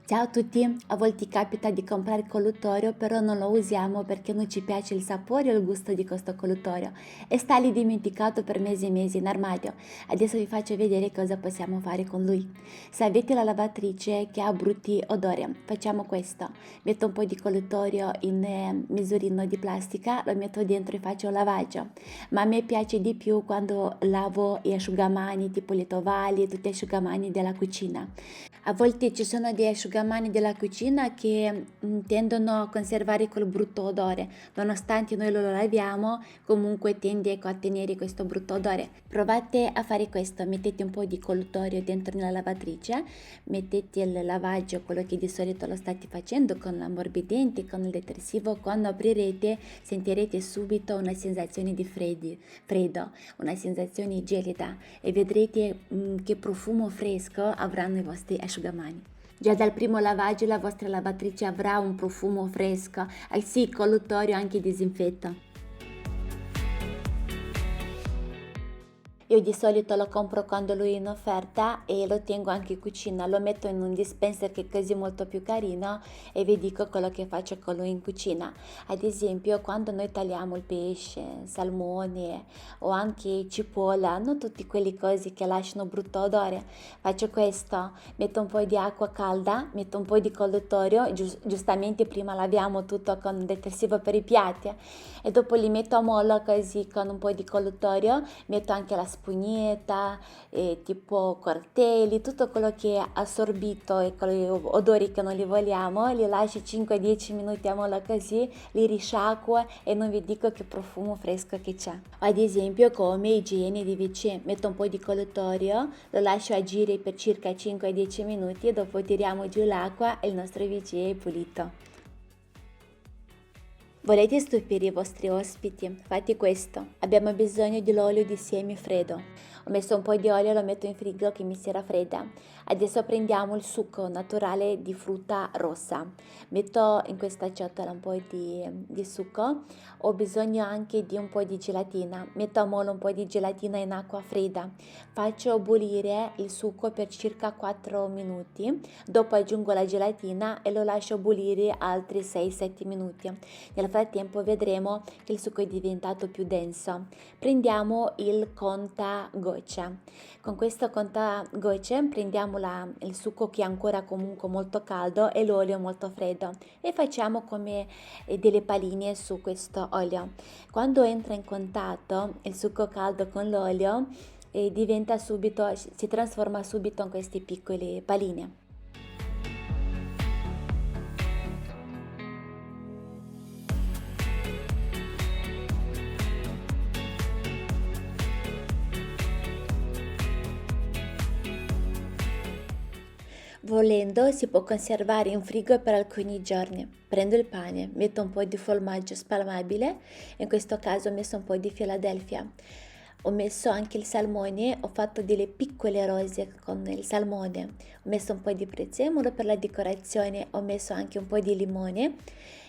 Ciao a tutti, a volte capita di comprare il colluttorio, però non lo usiamo perché non ci piace il sapore o il gusto di questo colluttorio e sta lì dimenticato per mesi e mesi in armadio. Adesso vi faccio vedere cosa possiamo fare con lui. Se avete la lavatrice che ha brutti odori, facciamo questo. Metto un po' di colluttorio in misurino di plastica, lo metto dentro e faccio un lavaggio. Ma a me piace di più quando lavo gli asciugamani, tipo le tovaglie, tutti gli asciugamani della cucina. A volte ci sono dei asciugamani della cucina che tendono a conservare quel brutto odore, nonostante noi lo laviamo, comunque tende a tenere questo brutto odore. Provate a fare questo, mettete un po' di colluttorio dentro nella lavatrice, mettete il lavaggio, quello che di solito lo state facendo con l'ammorbidente, con il detersivo, quando aprirete sentirete subito una sensazione di freddo, una sensazione gelida e vedrete che profumo fresco avranno i vostri asciugamani. Già dal primo lavaggio la vostra lavatrice avrà un profumo fresco, sì, il colluttorio anche disinfetta. Io di solito lo compro quando lui è in offerta e lo tengo anche in cucina, lo metto in un dispenser che è così molto più carino e vi dico quello che faccio con lui in cucina. Ad esempio, quando noi tagliamo il pesce, salmone o anche cipolla, non tutte quelle cose che lasciano brutto odore, faccio questo, metto un po' di acqua calda, metto un po' di colluttorio, giustamente prima laviamo tutto con il detersivo per i piatti e dopo li metto a mollo così con un po' di colluttorio, metto anche la spugnetta, tipo cortelli, tutto quello che è assorbito e quegli odori che non li vogliamo, li lascio 5-10 minuti a mollo così, li risciacquo e non vi dico che profumo fresco che c'è. Ad esempio come igiene di WC, metto un po' di colluttorio, lo lascio agire per circa 5-10 minuti e dopo tiriamo giù l'acqua e il nostro WC è pulito. Volete stupire i vostri ospiti? Fate questo. Abbiamo bisogno dell'olio di semi freddo. Ho messo un po' di olio e lo metto in frigo che mi si raffredda. Adesso prendiamo il succo naturale di frutta rossa. Metto in questa ciotola un po' di succo. Ho bisogno anche di un po' di gelatina. Metto a mollo un po' di gelatina in acqua fredda. Faccio bollire il succo per circa 4 minuti. Dopo aggiungo la gelatina e lo lascio bollire altri 6-7 minuti. Nel frattempo vedremo che il succo è diventato più denso. Prendiamo il contagocce. Con questo contagocce prendiamo il succo che è ancora comunque molto caldo e l'olio molto freddo e facciamo come delle palline su questo olio. Quando entra in contatto il succo caldo con l'olio si trasforma subito in queste piccole palline. Volendo si può conservare in frigo per alcuni giorni. Prendo il pane, metto un po' di formaggio spalmabile, in questo caso ho messo un po' di Philadelphia. Ho messo anche il salmone, ho fatto delle piccole rose con il salmone, ho messo un po' di prezzemolo per la decorazione, ho messo anche un po' di limone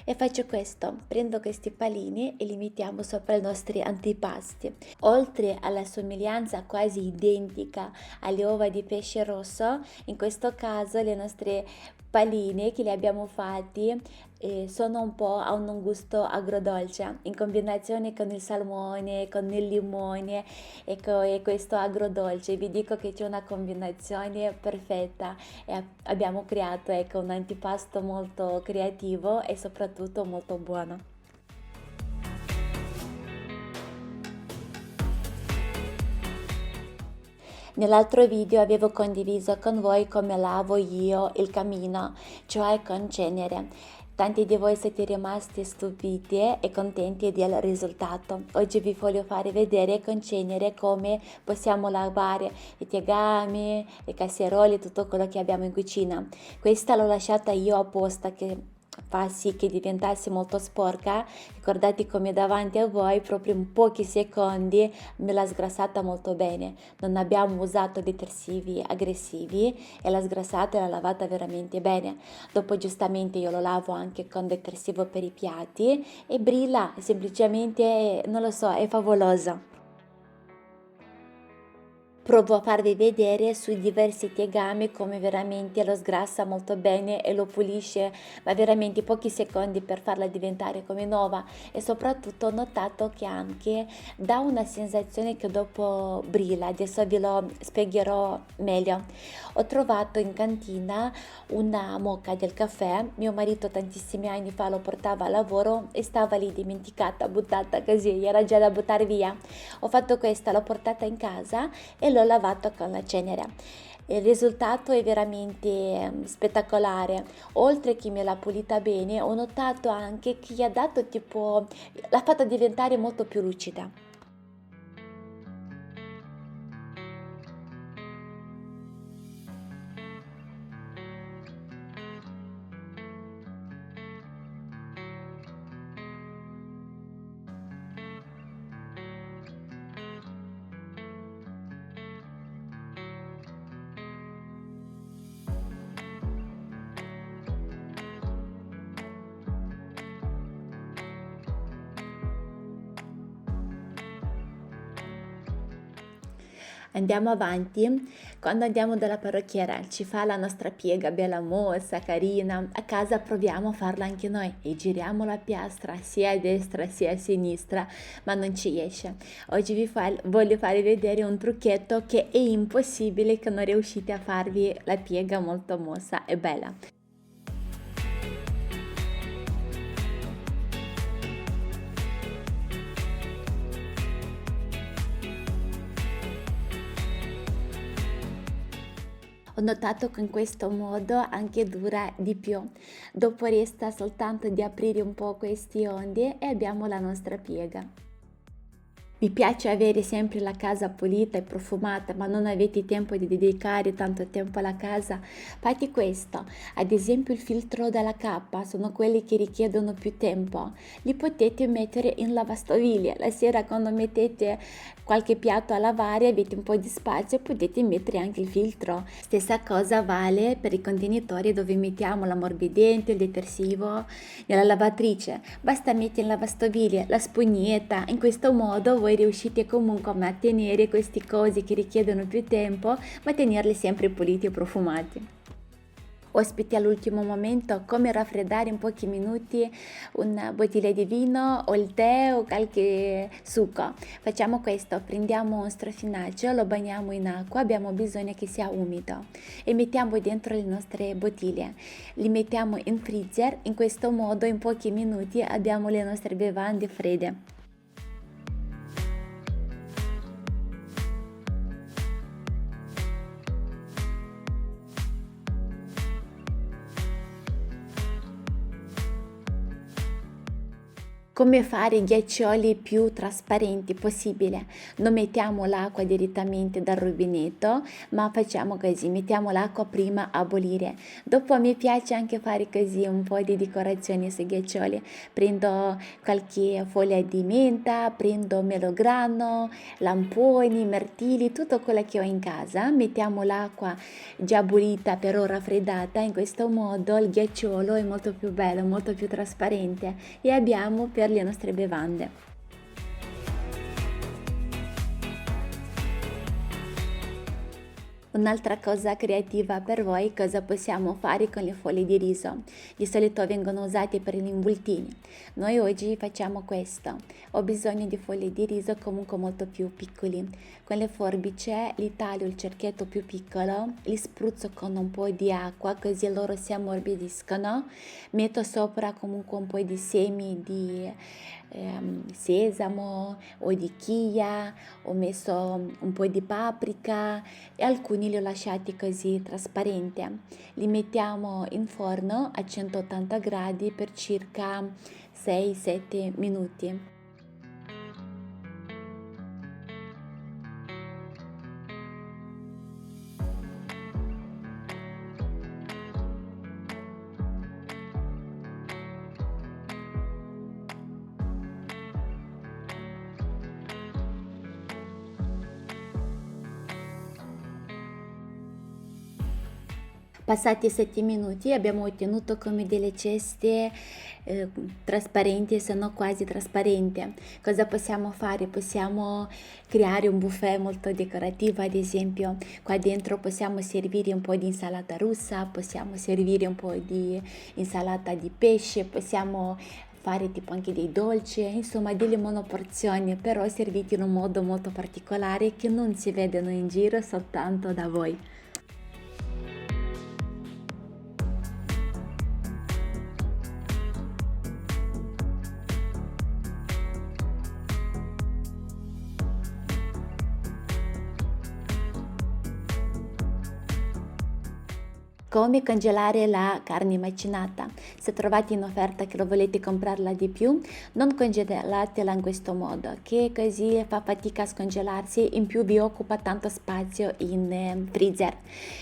e faccio questo, prendo questi palini e li mettiamo sopra i nostri antipasti. Oltre alla somiglianza quasi identica alle uova di pesce rosso, in questo caso le nostre paline che le abbiamo fatti sono hanno un gusto agrodolce in combinazione con il salmone, con il limone e questo agrodolce. Vi dico che c'è una combinazione perfetta e abbiamo creato un antipasto molto creativo e soprattutto molto buono. Nell'altro video avevo condiviso con voi come lavo io il camino, cioè con cenere. Tanti di voi siete rimasti stupiti e contenti del risultato. Oggi vi voglio fare vedere con cenere come possiamo lavare i tegami, le casserole, tutto quello che abbiamo in cucina. Questa l'ho lasciata io apposta che fa sì che diventasse molto sporca. Ricordate come davanti a voi proprio in pochi secondi me l'ha sgrassata molto bene. Non abbiamo usato detersivi aggressivi e l'ha sgrassata e l'ha lavata veramente bene. Dopo giustamente io lo lavo anche con detersivo per i piatti e brilla, semplicemente non lo so, è favoloso. Provo a farvi vedere sui diversi tegami come veramente lo sgrassa molto bene e lo pulisce, ma veramente pochi secondi per farla diventare come nuova, e soprattutto ho notato che anche dà una sensazione che dopo brilla. Adesso ve lo spiegherò meglio. Ho trovato in cantina una moka del caffè, mio marito tantissimi anni fa lo portava a lavoro e stava lì dimenticata, buttata così, era già da buttare via. Ho fatto questa, l'ho portata in casa e l'ho lavato con la cenere. Il risultato è veramente spettacolare. Oltre che me l'ha pulita bene, ho notato anche che gli ha dato tipo, l'ha fatta diventare molto più lucida. Andiamo avanti. Quando andiamo dalla parrucchiera ci fa la nostra piega bella mossa, carina. A casa proviamo a farla anche noi e giriamo la piastra sia a destra sia a sinistra, ma non ci esce. Oggi voglio farvi vedere un trucchetto che è impossibile che non riuscite a farvi la piega molto mossa e bella. Ho notato che in questo modo anche dura di più. Dopo resta soltanto di aprire un po' questi onde e abbiamo la nostra piega. Mi piace avere sempre la casa pulita e profumata, ma non avete tempo di dedicare tanto tempo alla casa? Fate questo. Ad esempio il filtro della cappa sono quelli che richiedono più tempo. Li potete mettere in lavastoviglie. La sera quando mettete qualche piatto a lavare avete un po' di spazio, potete mettere anche il filtro. Stessa cosa vale per i contenitori dove mettiamo l'ammorbidente, il detersivo, nella lavatrice. Basta mettere in lavastoviglie la spugnetta. In questo modo voi riuscite comunque a mantenere queste cose che richiedono più tempo, ma tenerli sempre puliti e profumati. Ospiti all'ultimo momento, come raffreddare in pochi minuti una bottiglia di vino o il tè o qualche succo. Facciamo questo: prendiamo un strofinaccio, lo bagniamo in acqua, abbiamo bisogno che sia umido e mettiamo dentro le nostre bottiglie. Li mettiamo in freezer, in questo modo in pochi minuti abbiamo le nostre bevande fredde. Come fare i ghiaccioli più trasparenti possibile? Non mettiamo l'acqua direttamente dal rubinetto, ma facciamo così: mettiamo l'acqua prima a bollire. Dopo mi piace anche fare così un po' di decorazioni sui ghiaccioli. Prendo qualche foglia di menta, prendo melograno, lamponi, mirtilli, tutto quello che ho in casa. Mettiamo l'acqua già bollita però raffreddata, in questo modo il ghiacciolo è molto più bello, molto più trasparente e abbiamo per le nostre bevande. Un'altra cosa creativa per voi: cosa possiamo fare con le foglie di riso? Di solito vengono usate per gli involtini. Noi oggi facciamo questo. Ho bisogno di foglie di riso comunque molto più piccoli. Con le forbici li taglio il cerchietto più piccolo, li spruzzo con un po' di acqua così loro si ammorbidiscono. Metto sopra comunque un po' di semi di sesamo o di chia, ho messo un po' di paprika e alcuni li ho lasciati così trasparenti. Li mettiamo in forno a 180 gradi per circa 6-7 minuti. Passati 7 minuti abbiamo ottenuto come delle ceste trasparenti, se no quasi trasparenti. Cosa possiamo fare? Possiamo creare un buffet molto decorativo, ad esempio qua dentro possiamo servire un po' di insalata russa, possiamo servire un po' di insalata di pesce, possiamo fare tipo anche dei dolci, insomma delle monoporzioni, però serviti in un modo molto particolare che non si vedono in giro soltanto da voi. Come congelare la carne macinata? Se trovate in offerta che lo volete comprarla di più, non congelatela in questo modo, che così fa fatica a scongelarsi, in più vi occupa tanto spazio in freezer.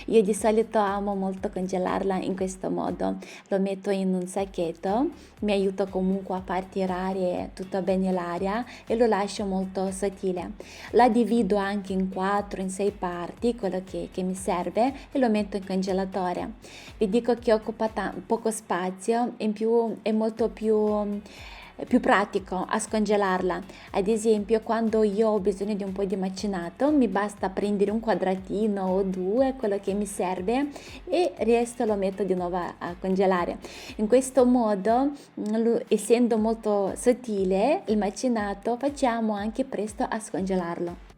Io di solito amo molto congelarla in questo modo, lo metto in un sacchetto, mi aiuta comunque a far tirare tutto bene l'aria e lo lascio molto sottile. La divido anche in 4, in 6 parti, quello che mi serve, e lo metto in congelatore. Vi dico che occupa poco spazio, in più è molto più pratico a scongelarla. Ad esempio, quando io ho bisogno di un po' di macinato, mi basta prendere un quadratino o due, quello che mi serve, e il resto lo metto di nuovo a congelare. In questo modo, essendo molto sottile il macinato, facciamo anche presto a scongelarlo.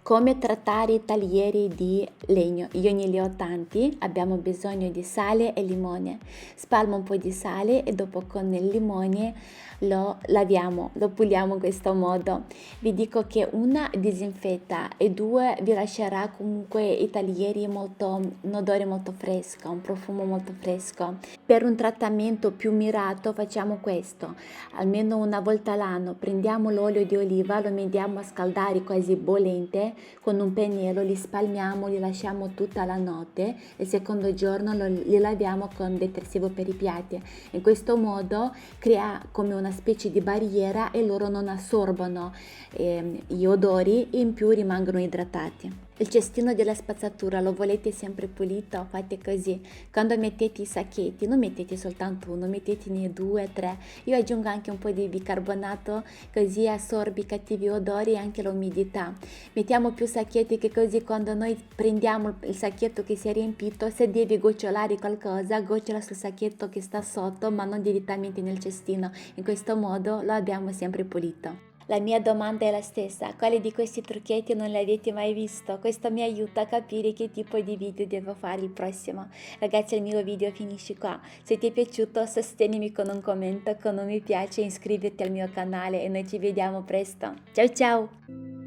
Come trattare i taglieri di legno? Io ne li ho tanti, abbiamo bisogno di sale e limone. Spalmo un po' di sale e dopo con il limone lo laviamo, lo puliamo in questo modo. Vi dico che una disinfetta e due vi lascerà comunque i taglieri un odore molto fresco, un profumo molto fresco. Per un trattamento più mirato facciamo questo: almeno una volta all'anno prendiamo l'olio di oliva, lo mettiamo a scaldare quasi bollente, con un pennello li spalmiamo, li lasciamo tutta la notte e il secondo giorno li laviamo con detersivo per i piatti. In questo modo crea come una specie di barriera e loro non assorbono gli odori e in più rimangono idratati. Il cestino della spazzatura lo volete sempre pulito? Fate così: quando mettete i sacchetti non mettete soltanto uno, mettetene 2, 3. Io aggiungo anche un po' di bicarbonato, così assorbi i cattivi odori e anche l'umidità. Mettiamo più sacchetti, che così quando noi prendiamo il sacchetto che si è riempito, se devi gocciolare qualcosa, gocciola sul sacchetto che sta sotto, ma non direttamente nel cestino. In questo modo lo abbiamo sempre pulito. La mia domanda è la stessa: quali di questi trucchetti non li avete mai visto? Questo mi aiuta a capire che tipo di video devo fare il prossimo. Ragazzi, il mio video finisce qua. Se ti è piaciuto, sostenimi con un commento, con un mi piace, iscriviti al mio canale e noi ci vediamo presto. Ciao ciao!